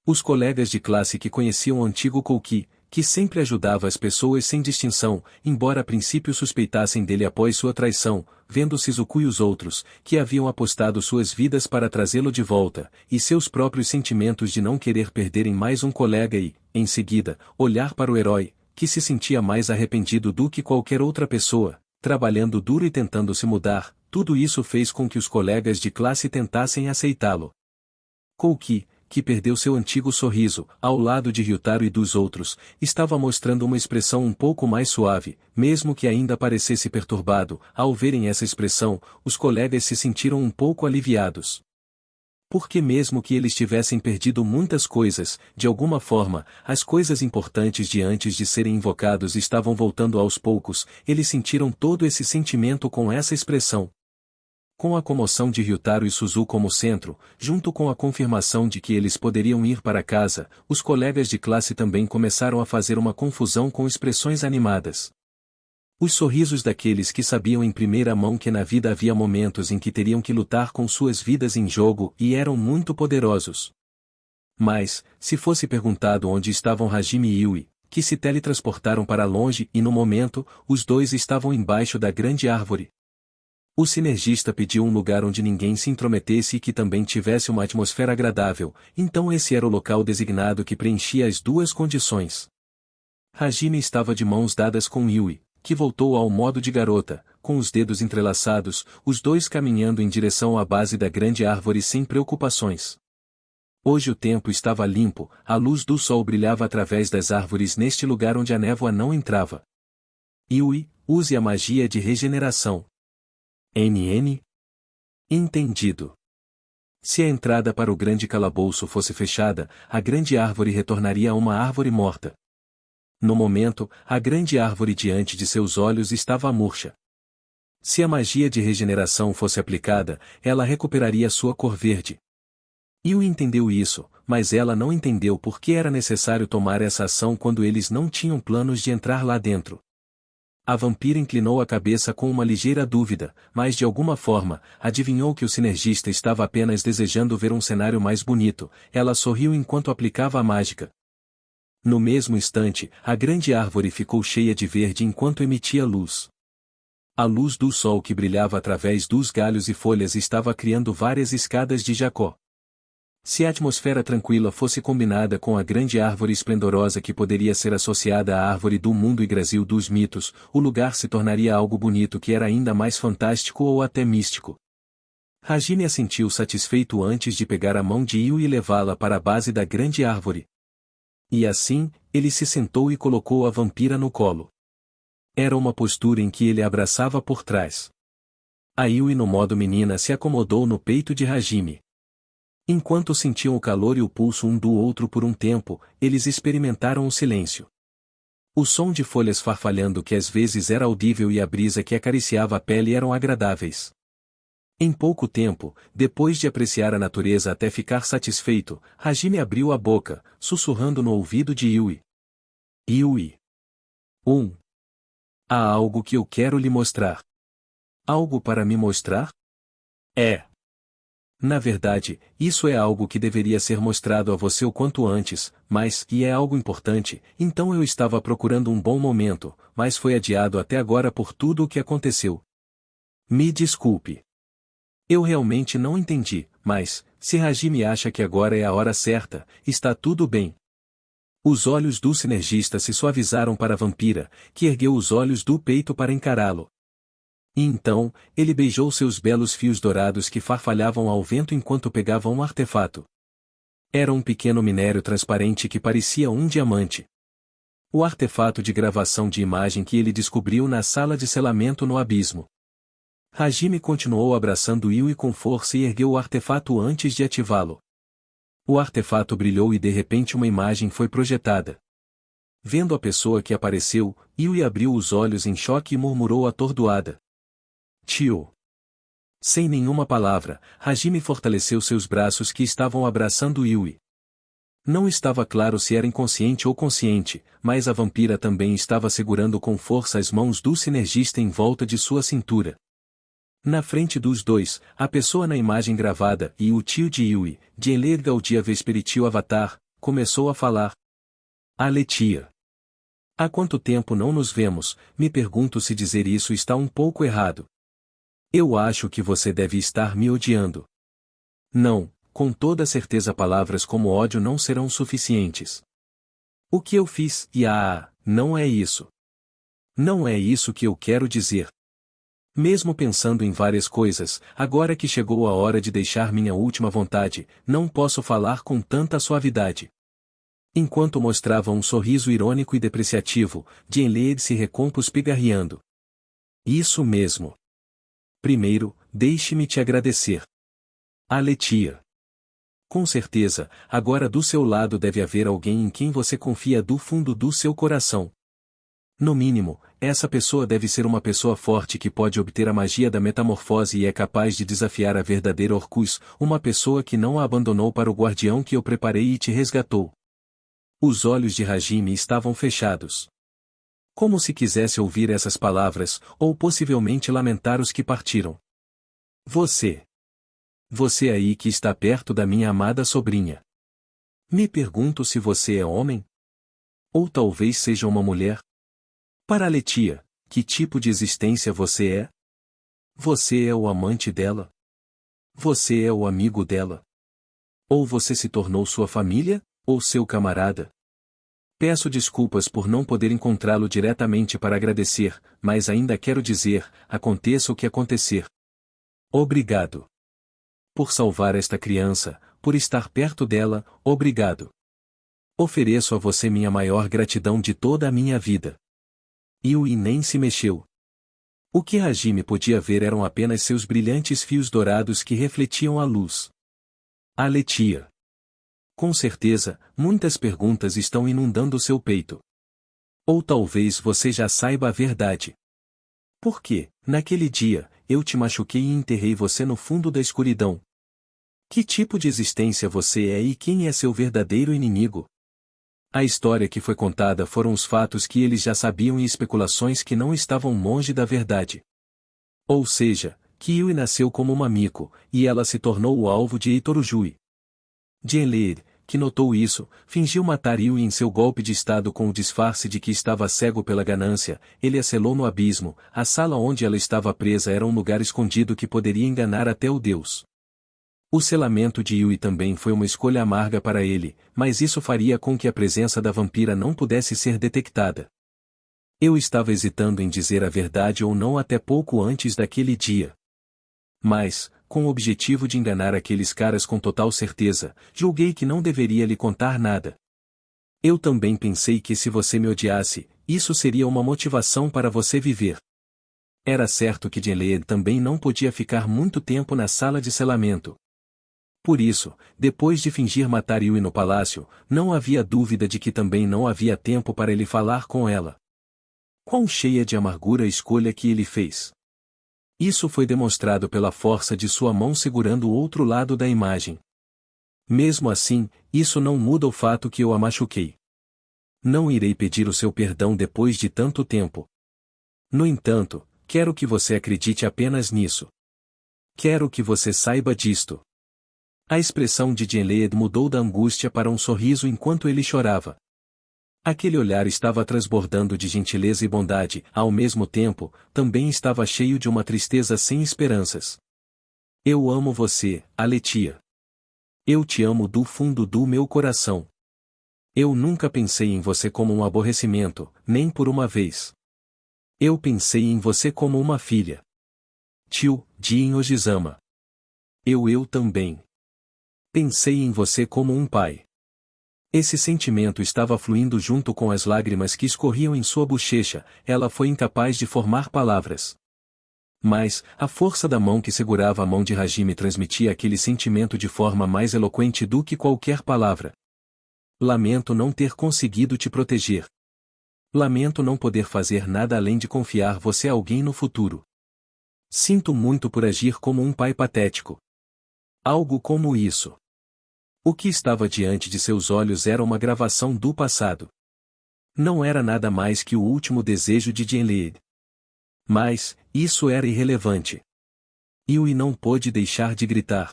Os colegas de classe que conheciam o antigo Kouki, que sempre ajudava as pessoas sem distinção, embora a princípio suspeitassem dele após sua traição, vendo Shizuku e os outros, que haviam apostado suas vidas para trazê-lo de volta, e seus próprios sentimentos de não querer perderem mais um colega e, em seguida, olhar para o herói, que se sentia mais arrependido do que qualquer outra pessoa, trabalhando duro e tentando se mudar, tudo isso fez com que os colegas de classe tentassem aceitá-lo. Kouki, que perdeu seu antigo sorriso, ao lado de Ryutaro e dos outros, estava mostrando uma expressão um pouco mais suave, mesmo que ainda parecesse perturbado. Ao verem essa expressão, os colegas se sentiram um pouco aliviados. Porque mesmo que eles tivessem perdido muitas coisas, de alguma forma, as coisas importantes de antes de serem invocados estavam voltando aos poucos, eles sentiram todo esse sentimento com essa expressão. Com a comoção de Ryutaro e Suzu como centro, junto com a confirmação de que eles poderiam ir para casa, os colegas de classe também começaram a fazer uma confusão com expressões animadas. Os sorrisos daqueles que sabiam em primeira mão que na vida havia momentos em que teriam que lutar com suas vidas em jogo e eram muito poderosos. Mas, se fosse perguntado onde estavam Hajime e Yui, que se teletransportaram para longe e no momento, os dois estavam embaixo da grande árvore. O sinergista pediu um lugar onde ninguém se intrometesse e que também tivesse uma atmosfera agradável, então esse era o local designado que preenchia as duas condições. Hajime estava de mãos dadas com Yui, que voltou ao modo de garota, com os dedos entrelaçados, os dois caminhando em direção à base da grande árvore sem preocupações. Hoje o tempo estava limpo, a luz do sol brilhava através das árvores neste lugar onde a névoa não entrava. Yui, use a magia de regeneração. NN? Entendido. Se a entrada para o grande calabouço fosse fechada, a grande árvore retornaria a uma árvore morta. No momento, a grande árvore diante de seus olhos estava murcha. Se a magia de regeneração fosse aplicada, ela recuperaria sua cor verde. Yui entendeu isso, mas ela não entendeu por que era necessário tomar essa ação quando eles não tinham planos de entrar lá dentro. A vampira inclinou a cabeça com uma ligeira dúvida, mas de alguma forma, adivinhou que o sinergista estava apenas desejando ver um cenário mais bonito. Ela sorriu enquanto aplicava a mágica. No mesmo instante, a grande árvore ficou cheia de verde enquanto emitia luz. A luz do sol que brilhava através dos galhos e folhas estava criando várias escadas de Jacó. Se a atmosfera tranquila fosse combinada com a grande árvore esplendorosa que poderia ser associada à árvore do mundo e Brasil dos mitos, o lugar se tornaria algo bonito que era ainda mais fantástico ou até místico. Hajime assentiu satisfeito antes de pegar a mão de Yui e levá-la para a base da grande árvore. E assim, ele se sentou e colocou a vampira no colo. Era uma postura em que ele a abraçava por trás. A Yui no modo menina se acomodou no peito de Hajime. Enquanto sentiam o calor e o pulso um do outro por um tempo, eles experimentaram o silêncio. O som de folhas farfalhando que às vezes era audível e a brisa que acariciava a pele eram agradáveis. Em pouco tempo, depois de apreciar a natureza até ficar satisfeito, Hajime abriu a boca, sussurrando no ouvido de Yui. Yui. Há algo que eu quero lhe mostrar. Algo para me mostrar? É. Na verdade, isso é algo que deveria ser mostrado a você o quanto antes, mas, e é algo importante, então eu estava procurando um bom momento, mas foi adiado até agora por tudo o que aconteceu. Me desculpe. Eu realmente não entendi, mas, se Hajime acha que agora é a hora certa, está tudo bem. Os olhos do sinergista se suavizaram para a vampira, que ergueu os olhos do peito para encará-lo. E então, ele beijou seus belos fios dourados que farfalhavam ao vento enquanto pegavam um artefato. Era um pequeno minério transparente que parecia um diamante. O artefato de gravação de imagem que ele descobriu na sala de selamento no abismo. Hajime continuou abraçando Yui com força e ergueu o artefato antes de ativá-lo. O artefato brilhou e de repente uma imagem foi projetada. Vendo a pessoa que apareceu, Yui abriu os olhos em choque e murmurou atordoada. Tio. Sem nenhuma palavra, Hajime fortaleceu seus braços que estavam abraçando Yui. Não estava claro se era inconsciente ou consciente, mas a vampira também estava segurando com força as mãos do sinergista em volta de sua cintura. Na frente dos dois, a pessoa na imagem gravada e o tio de Yui, de Enlergal-dia Vesperitil Avatar, começou a falar. Aletia. Há quanto tempo não nos vemos, me pergunto se dizer isso está um pouco errado. Eu acho que você deve estar me odiando. Não, com toda certeza palavras como ódio não serão suficientes. O que eu fiz, não é isso. Não é isso que eu quero dizer. Mesmo pensando em várias coisas, agora que chegou a hora de deixar minha última vontade, não posso falar com tanta suavidade. Enquanto mostrava um sorriso irônico e depreciativo, Jianlian se recompôs pigarreando. Isso mesmo. Primeiro, deixe-me te agradecer. Aletia. Com certeza, agora do seu lado deve haver alguém em quem você confia do fundo do seu coração. No mínimo, essa pessoa deve ser uma pessoa forte que pode obter a magia da metamorfose e é capaz de desafiar a verdadeira Orcus, uma pessoa que não a abandonou para o guardião que eu preparei e te resgatou. Os olhos de Hajime estavam fechados. Como se quisesse ouvir essas palavras, ou possivelmente lamentar os que partiram. Você. Você aí que está perto da minha amada sobrinha. Me pergunto se você é homem? Ou talvez seja uma mulher? Para Aletia, que tipo de existência você é? Você é o amante dela? Você é o amigo dela? Ou você se tornou sua família, ou seu camarada? Peço desculpas por não poder encontrá-lo diretamente para agradecer, mas ainda quero dizer, aconteça o que acontecer. Obrigado. Por salvar esta criança, por estar perto dela, obrigado. Ofereço a você minha maior gratidão de toda a minha vida. Yui nem se mexeu. O que Hajime podia ver eram apenas seus brilhantes fios dourados que refletiam a luz. Aletia. Com certeza, muitas perguntas estão inundando seu peito. Ou talvez você já saiba a verdade. Por que, naquele dia, eu te machuquei e enterrei você no fundo da escuridão? Que tipo de existência você é e quem é seu verdadeiro inimigo? A história que foi contada foram os fatos que eles já sabiam e especulações que não estavam longe da verdade. Ou seja, que Yui nasceu como uma Miko, e ela se tornou o alvo de Itorujui. Jianlian, que notou isso, fingiu matar Yui em seu golpe de estado com o disfarce de que estava cego pela ganância, ele a selou no abismo, a sala onde ela estava presa era um lugar escondido que poderia enganar até o Deus. O selamento de Yui também foi uma escolha amarga para ele, mas isso faria com que a presença da vampira não pudesse ser detectada. Eu estava hesitando em dizer a verdade ou não até pouco antes daquele dia. Mas, com o objetivo de enganar aqueles caras com total certeza, julguei que não deveria lhe contar nada. Eu também pensei que se você me odiasse, isso seria uma motivação para você viver. Era certo que Jianlian também não podia ficar muito tempo na sala de selamento. Por isso, depois de fingir matar Yui no palácio, não havia dúvida de que também não havia tempo para ele falar com ela. Quão cheia de amargura a escolha que ele fez. Isso foi demonstrado pela força de sua mão segurando o outro lado da imagem. Mesmo assim, isso não muda o fato que eu a machuquei. Não irei pedir o seu perdão depois de tanto tempo. No entanto, quero que você acredite apenas nisso. Quero que você saiba disto. A expressão de Jianlei mudou da angústia para um sorriso enquanto ele chorava. Aquele olhar estava transbordando de gentileza e bondade, ao mesmo tempo, também estava cheio de uma tristeza sem esperanças. Eu amo você, Aletia. Eu te amo do fundo do meu coração. Eu nunca pensei em você como um aborrecimento, nem por uma vez. Eu pensei em você como uma filha. Tio, Jin Ojizama. Eu também. Pensei em você como um pai. Esse sentimento estava fluindo junto com as lágrimas que escorriam em sua bochecha, ela foi incapaz de formar palavras. Mas, a força da mão que segurava a mão de Hajime transmitia aquele sentimento de forma mais eloquente do que qualquer palavra. Lamento não ter conseguido te proteger. Lamento não poder fazer nada além de confiar você a alguém no futuro. Sinto muito por agir como um pai patético. Algo como isso. O que estava diante de seus olhos era uma gravação do passado. Não era nada mais que o último desejo de Jianlei. Mas, isso era irrelevante. Yui não pôde deixar de gritar.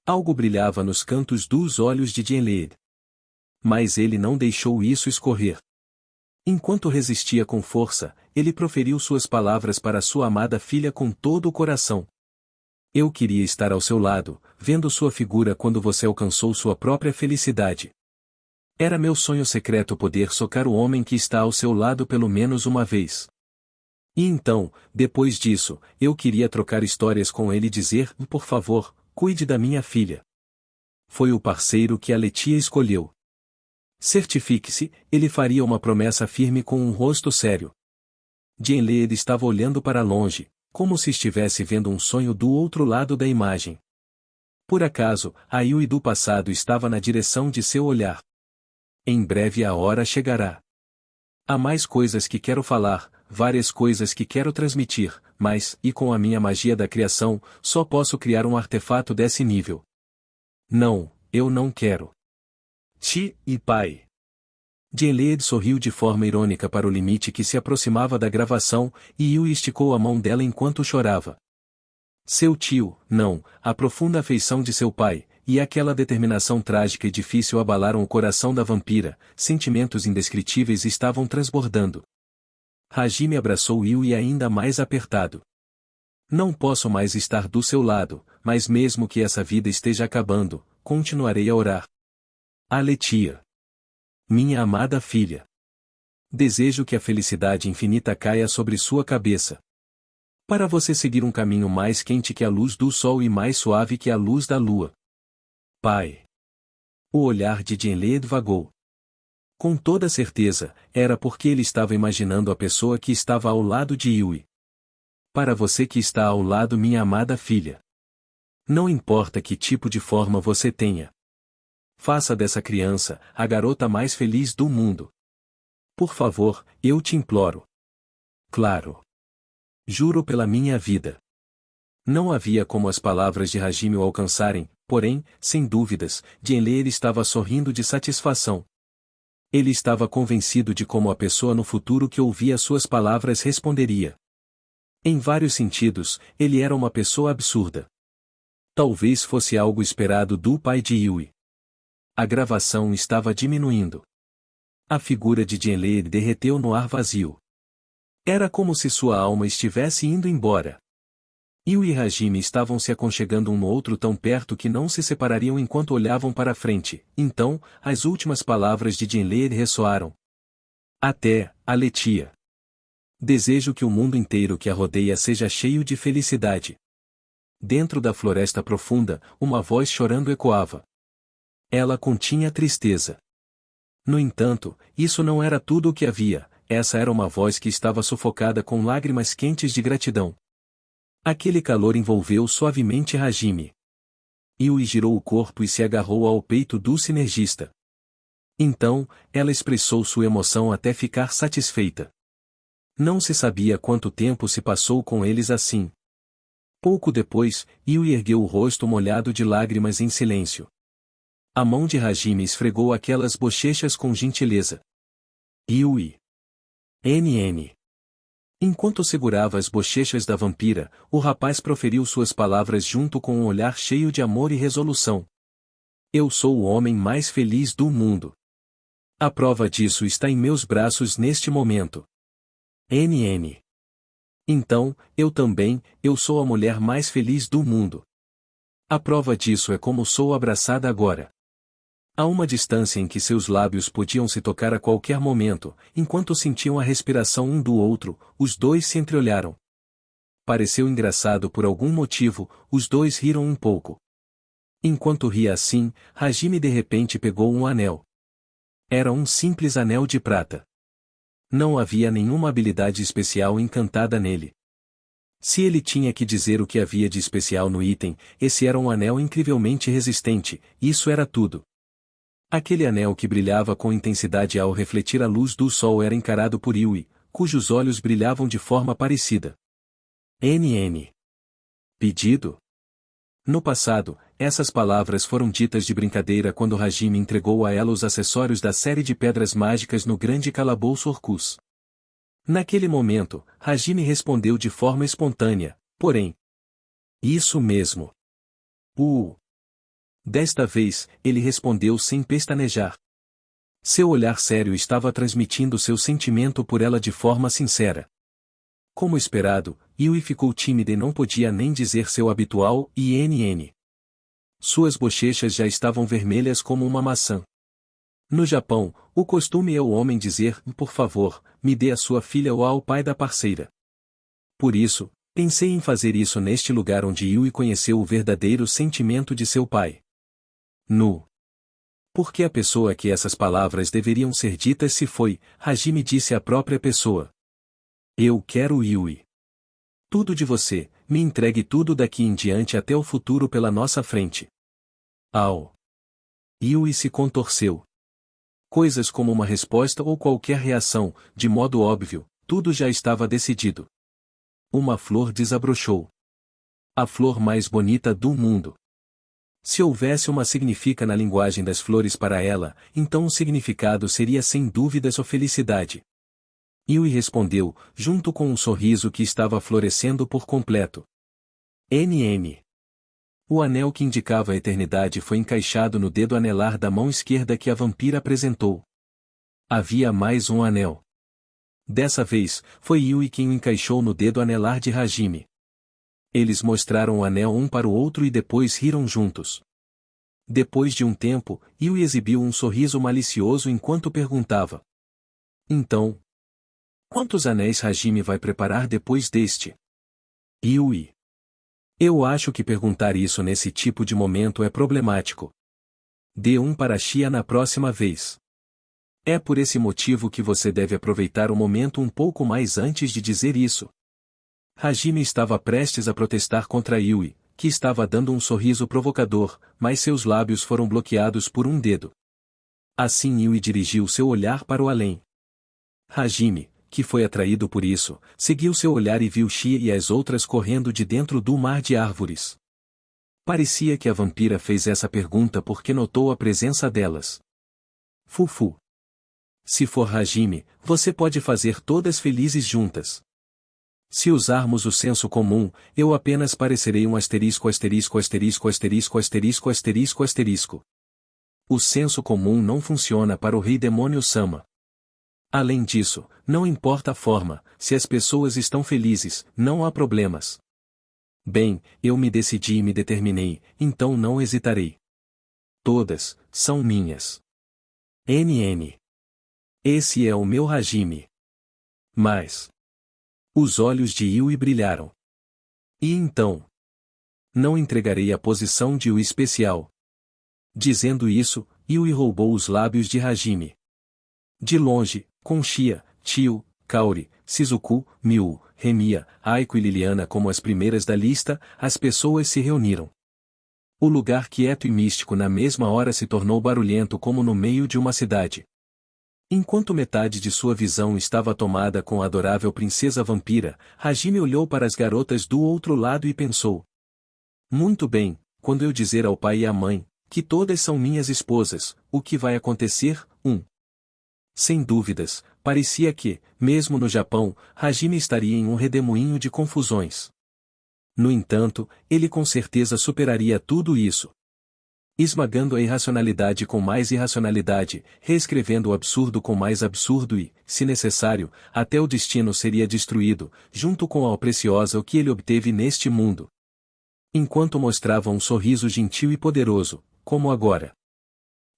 Algo brilhava nos cantos dos olhos de Jianlei. Mas ele não deixou isso escorrer. Enquanto resistia com força, ele proferiu suas palavras para sua amada filha com todo o coração. Eu queria estar ao seu lado, vendo sua figura quando você alcançou sua própria felicidade. Era meu sonho secreto poder socar o homem que está ao seu lado pelo menos uma vez. E então, depois disso, eu queria trocar histórias com ele e dizer, por favor, cuide da minha filha. Foi o parceiro que Aletia escolheu. Certifique-se, ele faria uma promessa firme com um rosto sério. Jianlei estava olhando para longe, como se estivesse vendo um sonho do outro lado da imagem. Por acaso, a Yui do passado estava na direção de seu olhar. Em breve a hora chegará. Há mais coisas que quero falar, várias coisas que quero transmitir, mas, e com a minha magia da criação, só posso criar um artefato desse nível. Não, eu não quero. Ti e pai. Jianlei sorriu de forma irônica para o limite que se aproximava da gravação, e Yui esticou a mão dela enquanto chorava. Seu tio, não, a profunda afeição de seu pai, e aquela determinação trágica e difícil abalaram o coração da vampira, sentimentos indescritíveis estavam transbordando. Hajime abraçou Yui ainda mais apertado. Não posso mais estar do seu lado, mas mesmo que essa vida esteja acabando, continuarei a orar. Aletia. Minha amada filha. Desejo que a felicidade infinita caia sobre sua cabeça. Para você seguir um caminho mais quente que a luz do sol e mais suave que a luz da lua. Pai. O olhar de Jianlei vagou. Com toda certeza, era porque ele estava imaginando a pessoa que estava ao lado de Yui. Para você que está ao lado, minha amada filha. Não importa que tipo de forma você tenha. Faça dessa criança a garota mais feliz do mundo. Por favor, eu te imploro. Claro. Juro pela minha vida. Não havia como as palavras de Hajime o alcançarem, porém, sem dúvidas, Jianlei estava sorrindo de satisfação. Ele estava convencido de como a pessoa no futuro que ouvia suas palavras responderia. Em vários sentidos, ele era uma pessoa absurda. Talvez fosse algo esperado do pai de Yui. A gravação estava diminuindo. A figura de Jianlei derreteu no ar vazio. Era como se sua alma estivesse indo embora. Yui e Hajime estavam se aconchegando um no outro tão perto que não se separariam enquanto olhavam para frente. Então, as últimas palavras de Jianlei ressoaram. Até, Aletia. Desejo que o mundo inteiro que a rodeia seja cheio de felicidade. Dentro da floresta profunda, uma voz chorando ecoava. Ela continha tristeza. No entanto, isso não era tudo o que havia, essa era uma voz que estava sufocada com lágrimas quentes de gratidão. Aquele calor envolveu suavemente Hajime. Yui girou o corpo e se agarrou ao peito do sinergista. Então, ela expressou sua emoção até ficar satisfeita. Não se sabia quanto tempo se passou com eles assim. Pouco depois, Yui ergueu o rosto molhado de lágrimas em silêncio. A mão de Hajime esfregou aquelas bochechas com gentileza. Yui. NN. Enquanto segurava as bochechas da vampira, o rapaz proferiu suas palavras junto com um olhar cheio de amor e resolução. Eu sou o homem mais feliz do mundo. A prova disso está em meus braços neste momento. NN. Então, eu sou a mulher mais feliz do mundo. A prova disso é como sou abraçada agora. A uma distância em que seus lábios podiam se tocar a qualquer momento, enquanto sentiam a respiração um do outro, os dois se entreolharam. Pareceu engraçado por algum motivo, os dois riram um pouco. Enquanto ria assim, Hajime de repente pegou um anel. Era um simples anel de prata. Não havia nenhuma habilidade especial encantada nele. Se ele tinha que dizer o que havia de especial no item, esse era um anel incrivelmente resistente, isso era tudo. Aquele anel que brilhava com intensidade ao refletir a luz do sol era encarado por Yui, cujos olhos brilhavam de forma parecida. NN. Pedido? No passado, essas palavras foram ditas de brincadeira quando Hajime entregou a ela os acessórios da série de pedras mágicas no grande calabouço Orcus. Naquele momento, Hajime respondeu de forma espontânea, porém. Isso mesmo. Desta vez, ele respondeu sem pestanejar. Seu olhar sério estava transmitindo seu sentimento por ela de forma sincera. Como esperado, Yui ficou tímida e não podia nem dizer seu habitual INN. Suas bochechas já estavam vermelhas como uma maçã. No Japão, o costume é o homem dizer, por favor, me dê a sua filha ou ao pai da parceira. Por isso, pensei em fazer isso neste lugar onde Yui conheceu o verdadeiro sentimento de seu pai. Porque a pessoa que essas palavras deveriam ser ditas se foi, Hajime disse à própria pessoa. Eu quero Yui. Tudo de você, me entregue tudo daqui em diante até o futuro pela nossa frente. Yui se contorceu. Coisas como uma resposta ou qualquer reação, de modo óbvio, tudo já estava decidido. Uma flor desabrochou. A flor mais bonita do mundo. Se houvesse uma significa na linguagem das flores para ela, então o significado seria sem dúvidas a felicidade. Yui respondeu, junto com um sorriso que estava florescendo por completo. NN. O anel que indicava a eternidade foi encaixado no dedo anelar da mão esquerda que a vampira apresentou. Havia mais um anel. Dessa vez, foi Yui quem o encaixou no dedo anelar de Hajime. Eles mostraram o anel um para o outro e depois riram juntos. Depois de um tempo, Yui exibiu um sorriso malicioso enquanto perguntava. Então, quantos anéis Hajime vai preparar depois deste? Yui. Eu acho que perguntar isso nesse tipo de momento é problemático. Dê um para Shia na próxima vez. É por esse motivo que você deve aproveitar o momento um pouco mais antes de dizer isso. Hajime estava prestes a protestar contra Yui, que estava dando um sorriso provocador, mas seus lábios foram bloqueados por um dedo. Assim Yui dirigiu seu olhar para o além. Hajime, que foi atraído por isso, seguiu seu olhar e viu Shia e as outras correndo de dentro do mar de árvores. Parecia que a vampira fez essa pergunta porque notou a presença delas. Fufu. Se for Hajime, você pode fazer todas felizes juntas. Se usarmos o senso comum, eu apenas parecerei um asterisco asterisco asterisco asterisco asterisco asterisco asterisco. O senso comum não funciona para o rei demônio Sama. Além disso, não importa a forma, se as pessoas estão felizes, não há problemas. Bem, eu me decidi e me determinei, então não hesitarei. Todas, são minhas. NN. Esse é o meu Hajime. Mas os olhos de Yui brilharam. E então? Não entregarei a posição de Yui especial. Dizendo isso, Yui roubou os lábios de Hajime. De longe, com Shia, Tio, Kaori, Shizuku, Miu, Remiya, Aiko e Liliana como as primeiras da lista, as pessoas se reuniram. O lugar quieto e místico na mesma hora se tornou barulhento como no meio de uma cidade. Enquanto metade de sua visão estava tomada com a adorável princesa vampira, Hajime olhou para as garotas do outro lado e pensou. Muito bem, quando eu dizer ao pai e à mãe, que todas são minhas esposas, o que vai acontecer? Sem dúvidas, parecia que, mesmo no Japão, Hajime estaria em um redemoinho de confusões. No entanto, ele com certeza superaria tudo isso. Esmagando a irracionalidade com mais irracionalidade, reescrevendo o absurdo com mais absurdo e, se necessário, até o destino seria destruído, junto com a preciosa o que ele obteve neste mundo. Enquanto mostrava um sorriso gentil e poderoso, como agora.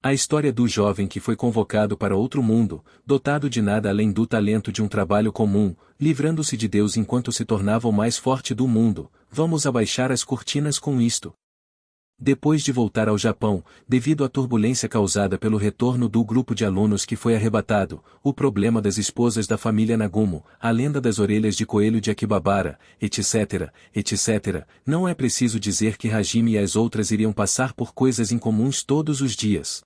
A história do jovem que foi convocado para outro mundo, dotado de nada além do talento de um trabalho comum, livrando-se de Deus enquanto se tornava o mais forte do mundo. Vamos abaixar as cortinas com isto. Depois de voltar ao Japão, devido à turbulência causada pelo retorno do grupo de alunos que foi arrebatado, o problema das esposas da família Nagumo, a lenda das orelhas de coelho de Akibabara, etc., etc., não é preciso dizer que Hajime e as outras iriam passar por coisas incomuns todos os dias.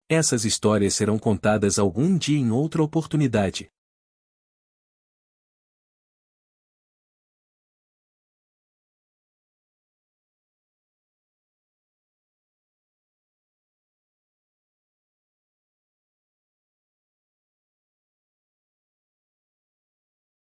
Essas histórias serão contadas algum dia em outra oportunidade.